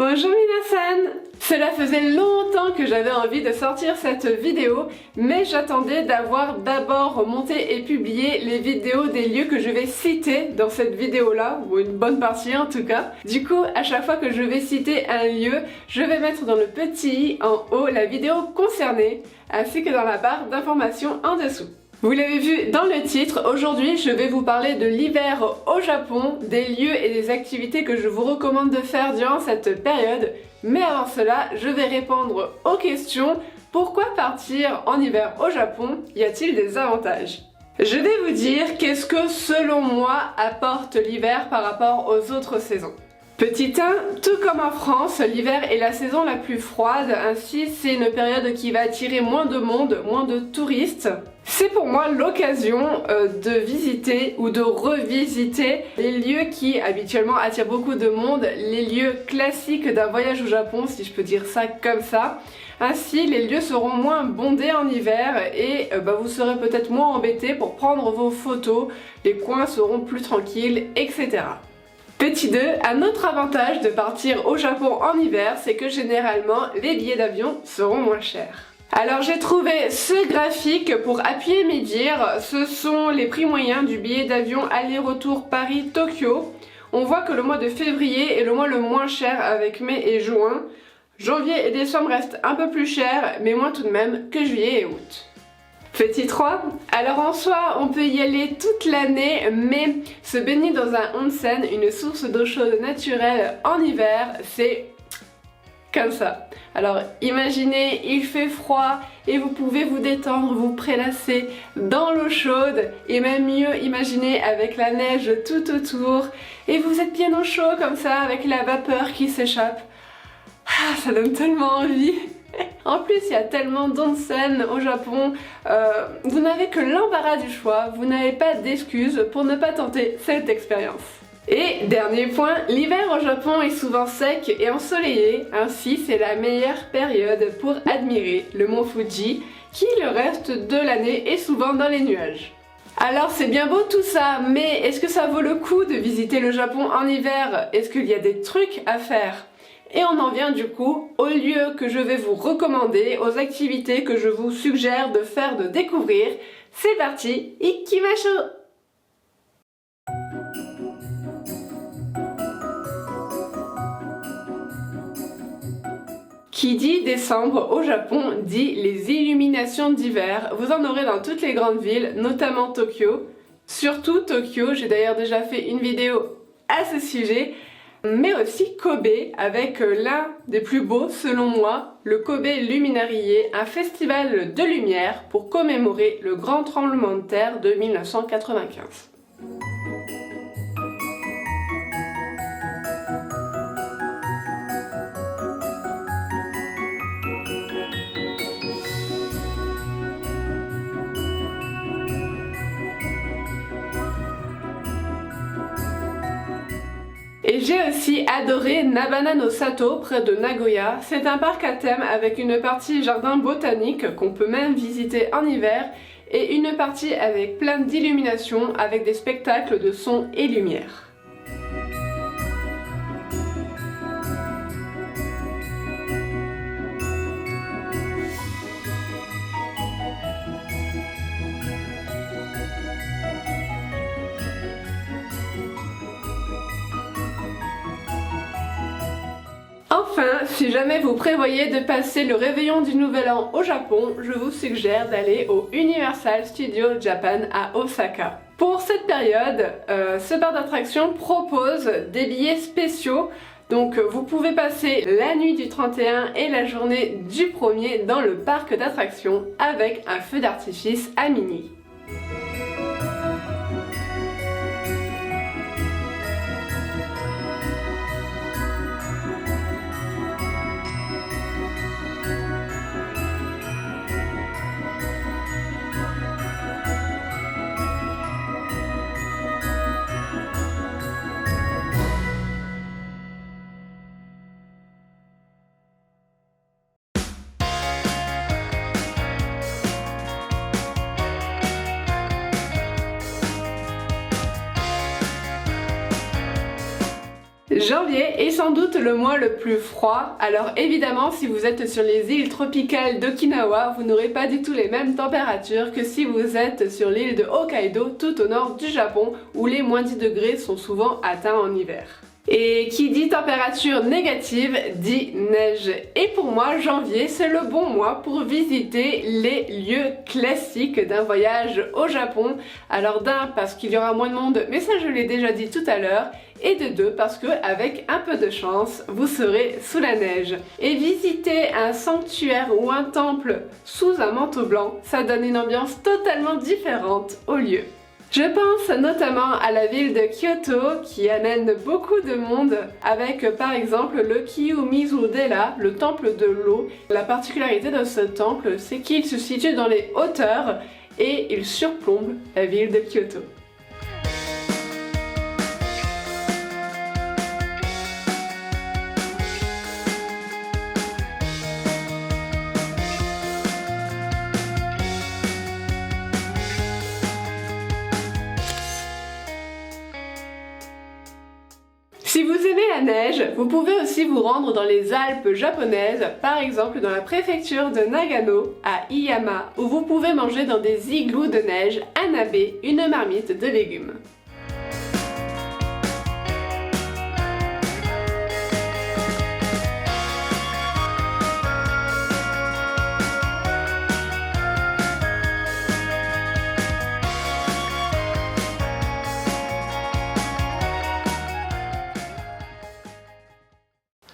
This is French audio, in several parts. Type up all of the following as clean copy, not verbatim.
Bonjour Minasan! Cela faisait longtemps que j'avais envie de sortir cette vidéo, mais j'attendais d'avoir d'abord monté et publié les vidéos des lieux que je vais citer dans cette vidéo-là, ou une bonne partie en tout cas. Du coup, à chaque fois que je vais citer un lieu, je vais mettre dans le petit i en haut la vidéo concernée, ainsi que dans la barre d'informations en dessous. Vous l'avez vu dans le titre, aujourd'hui je vais vous parler de l'hiver au Japon, des lieux et des activités que je vous recommande de faire durant cette période. Mais avant cela, je vais répondre aux questions. Pourquoi partir en hiver au Japon? Y a-t-il des avantages? Je vais vous dire qu'est-ce que selon moi apporte l'hiver par rapport aux autres saisons. Petit 1, tout comme en France, l'hiver est la saison la plus froide, ainsi c'est une période qui va attirer moins de monde, moins de touristes. C'est pour moi l'occasion de visiter ou de revisiter les lieux qui habituellement attirent beaucoup de monde, les lieux classiques d'un voyage au Japon, si je peux dire ça comme ça. Ainsi, les lieux seront moins bondés en hiver et vous serez peut-être moins embêtés pour prendre vos photos, les coins seront plus tranquilles, etc. Petit 2, un autre avantage de partir au Japon en hiver, c'est que généralement les billets d'avion seront moins chers. Alors j'ai trouvé ce graphique pour appuyer mes dires, ce sont les prix moyens du billet d'avion aller-retour Paris-Tokyo. On voit que le mois de février est le mois le moins cher avec mai et juin. Janvier et décembre restent un peu plus chers, mais moins tout de même que juillet et août. Petit 3, alors en soi on peut y aller toute l'année, mais se baigner dans un onsen, une source d'eau chaude naturelle en hiver, c'est comme ça. Alors imaginez, il fait froid et vous pouvez vous détendre, vous prélasser dans l'eau chaude et même mieux, imaginez avec la neige tout autour et vous êtes bien au chaud comme ça avec la vapeur qui s'échappe. Ah, ça donne tellement envie. En plus, il y a tellement d'onsen au Japon, vous n'avez que l'embarras du choix, vous n'avez pas d'excuses pour ne pas tenter cette expérience. Et dernier point, l'hiver au Japon est souvent sec et ensoleillé, ainsi c'est la meilleure période pour admirer le mont Fuji, qui le reste de l'année est souvent dans les nuages. Alors c'est bien beau tout ça, mais est-ce que ça vaut le coup de visiter le Japon en hiver? Est-ce qu'il y a des trucs à faire? Et on en vient du coup aux lieux que je vais vous recommander, aux activités que je vous suggère de faire, de découvrir. C'est parti, ikimasho! Qui dit décembre au Japon dit les illuminations d'hiver. Vous en aurez dans toutes les grandes villes, notamment Tokyo. Surtout Tokyo, j'ai d'ailleurs déjà fait une vidéo à ce sujet. Mais aussi Kobe avec l'un des plus beaux selon moi, le Kobe Luminarie, un festival de lumière pour commémorer le grand tremblement de terre de 1995. Et j'ai aussi adoré Nabana no Sato près de Nagoya. C'est un parc à thème avec une partie jardin botanique qu'on peut même visiter en hiver et une partie avec plein d'illuminations avec des spectacles de son et lumière. Enfin, si jamais vous prévoyez de passer le réveillon du Nouvel An au Japon, je vous suggère d'aller au Universal Studios Japan à Osaka. Pour cette période, ce parc d'attractions propose des billets spéciaux, donc vous pouvez passer la nuit du 31 et la journée du 1er dans le parc d'attractions avec un feu d'artifice à minuit. Janvier est sans doute le mois le plus froid, alors évidemment si vous êtes sur les îles tropicales d'Okinawa, vous n'aurez pas du tout les mêmes températures que si vous êtes sur l'île de Hokkaido tout au nord du Japon où les moins 10 degrés sont souvent atteints en hiver. Et qui dit température négative dit neige. Et pour moi, janvier, c'est le bon mois pour visiter les lieux classiques d'un voyage au Japon. Alors d'un, parce qu'il y aura moins de monde, mais ça je l'ai déjà dit tout à l'heure. Et de deux, parce que avec un peu de chance, vous serez sous la neige. Et visiter un sanctuaire ou un temple sous un manteau blanc, ça donne une ambiance totalement différente au lieu. Je pense notamment à la ville de Kyoto qui amène beaucoup de monde avec par exemple le Kiyomizu-dera, le temple de l'eau. La particularité de ce temple, c'est qu'il se situe dans les hauteurs et il surplombe la ville de Kyoto. Si vous aimez la neige, vous pouvez aussi vous rendre dans les Alpes japonaises, par exemple dans la préfecture de Nagano, à Iyama, où vous pouvez manger dans des igloos de neige un nabe, une marmite de légumes.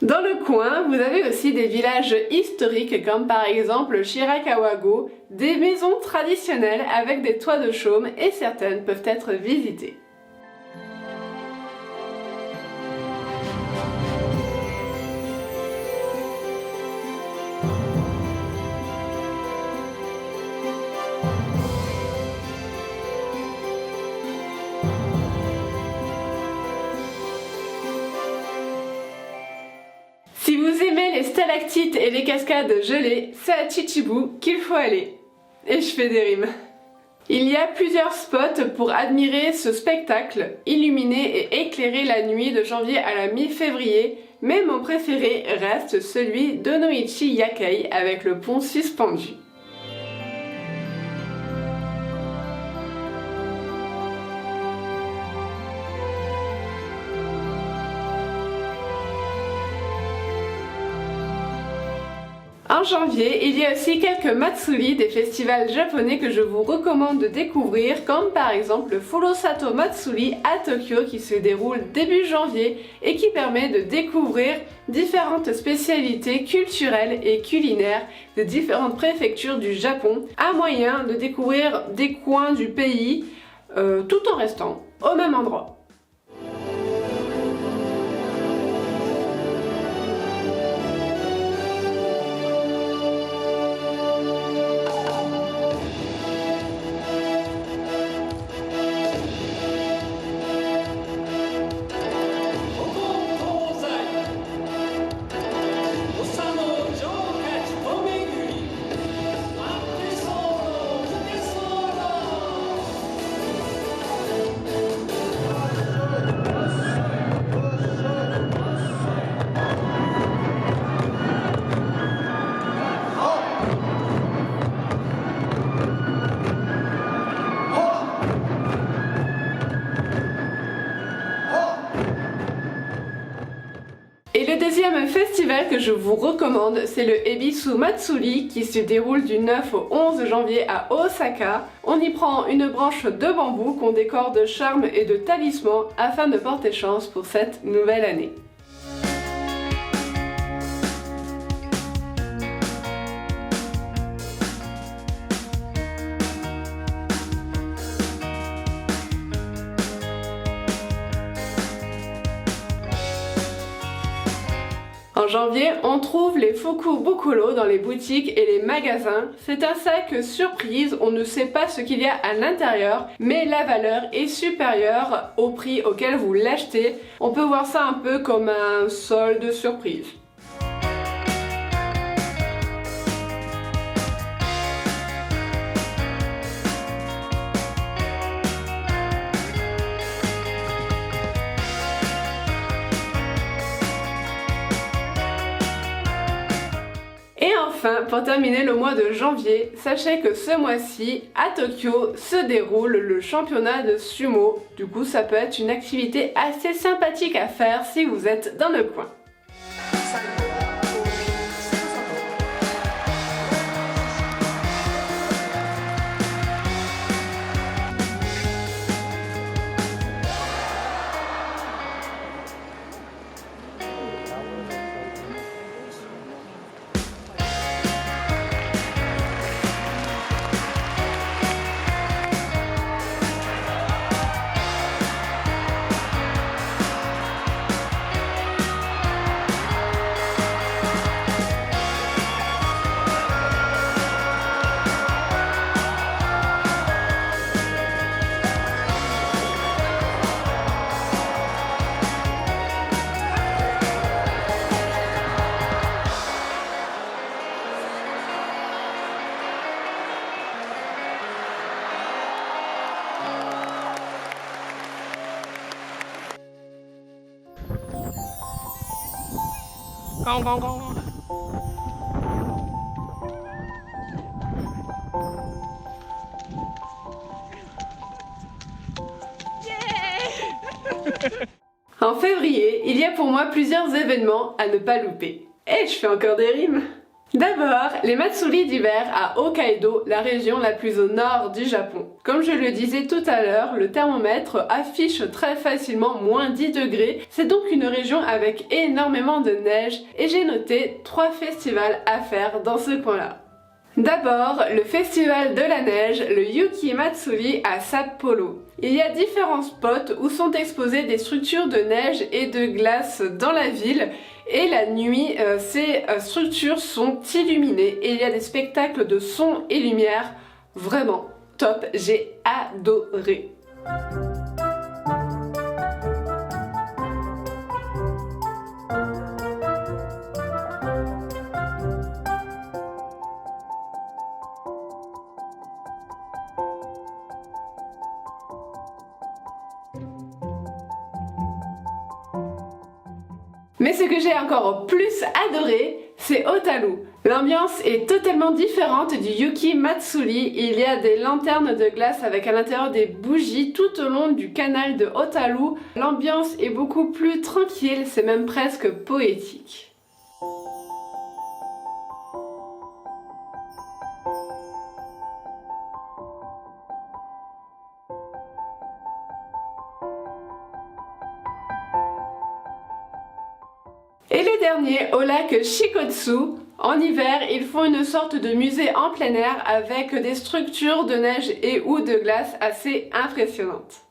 Dans le coin, vous avez aussi des villages historiques comme par exemple Shirakawa-go, des maisons traditionnelles avec des toits de chaume et certaines peuvent être visitées. Si vous aimez les stalactites et les cascades gelées, c'est à Chichibu qu'il faut aller. Et je fais des rimes. Il y a plusieurs spots pour admirer ce spectacle, illuminé et éclairé la nuit de janvier à la mi-février, mais mon préféré reste celui d'Onoichi Yakai avec le pont suspendu. En janvier, il y a aussi quelques matsuri, des festivals japonais que je vous recommande de découvrir, comme par exemple le Furusato Matsuri à Tokyo qui se déroule début janvier et qui permet de découvrir différentes spécialités culturelles et culinaires de différentes préfectures du Japon, un moyen de découvrir des coins du pays tout en restant au même endroit. Et le deuxième festival que je vous recommande, c'est le Ebisu Matsuri qui se déroule du 9 au 11 janvier à Osaka. On y prend une branche de bambou qu'on décore de charmes et de talismans afin de porter chance pour cette nouvelle année. En janvier, on trouve les Fuku Bokuro dans les boutiques et les magasins. C'est un sac surprise, on ne sait pas ce qu'il y a à l'intérieur, mais la valeur est supérieure au prix auquel vous l'achetez. On peut voir ça un peu comme un solde surprise. enfin, pour terminer le mois de janvier, sachez que ce mois-ci, à Tokyo, se déroule le championnat de sumo. Du coup, ça peut être une activité assez sympathique à faire si vous êtes dans le coin. Go, go, go. En février, il y a pour moi plusieurs événements à ne pas louper. Et je fais encore des rimes. D'abord, les Matsuri d'hiver à Hokkaido, la région la plus au nord du Japon. Comme je le disais tout à l'heure, le thermomètre affiche très facilement moins 10 degrés. C'est donc une région avec énormément de neige et j'ai noté 3 festivals à faire dans ce coin-là. D'abord, le festival de la neige, le Yuki Matsuri à Sapporo. Il y a différents spots où sont exposées des structures de neige et de glace dans la ville. Et la nuit, ces structures sont illuminées et il y a des spectacles de son et lumière vraiment top, j'ai adoré. Mais ce que j'ai encore plus adoré, c'est Hotaru. L'ambiance est totalement différente du Yuki Matsuri. Il y a des lanternes de glace avec à l'intérieur des bougies tout au long du canal de Hotaru. L'ambiance est beaucoup plus tranquille, c'est même presque poétique. Et le dernier, au lac Shikotsu. En hiver, ils font une sorte de musée en plein air avec des structures de neige et ou de glace assez impressionnantes.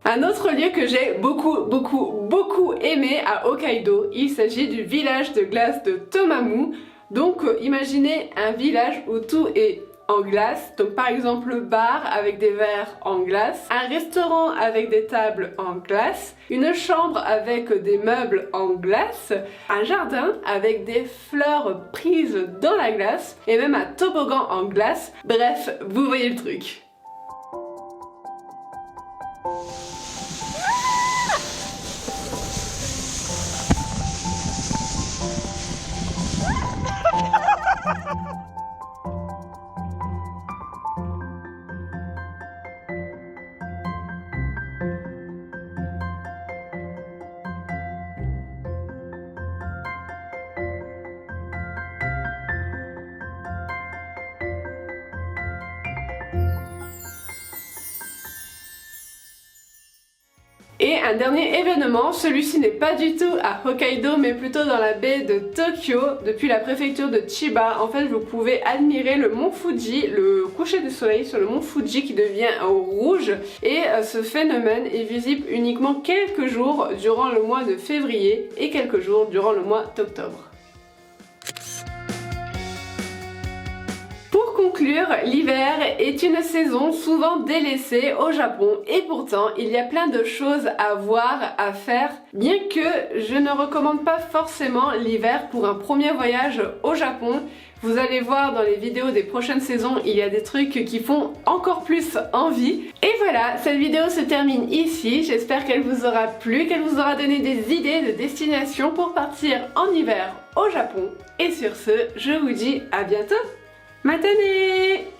Un autre lieu que j'ai beaucoup aimé à Hokkaido, il s'agit du village de glace de Tomamu. Donc imaginez un village où tout est en glace, donc par exemple le bar avec des verres en glace, un restaurant avec des tables en glace, une chambre avec des meubles en glace, un jardin avec des fleurs prises dans la glace et même un toboggan en glace. Bref, vous voyez le truc. Et un dernier événement, celui-ci n'est pas du tout à Hokkaido mais plutôt dans la baie de Tokyo, depuis la préfecture de Chiba. En fait, vous pouvez admirer le mont Fuji, le coucher du soleil sur le mont Fuji qui devient rouge. Et ce phénomène est visible uniquement quelques jours durant le mois de février et quelques jours durant le mois d'octobre. Pour conclure, l'hiver est une saison souvent délaissée au Japon et pourtant il y a plein de choses à voir, à faire, bien que je ne recommande pas forcément l'hiver pour un premier voyage au Japon. Vous allez voir dans les vidéos des prochaines saisons, il y a des trucs qui font encore plus envie. Et voilà, cette vidéo se termine ici. J'espère qu'elle vous aura plu, qu'elle vous aura donné des idées de destination pour partir en hiver au Japon. Et sur ce, je vous dis à bientôt. Matane!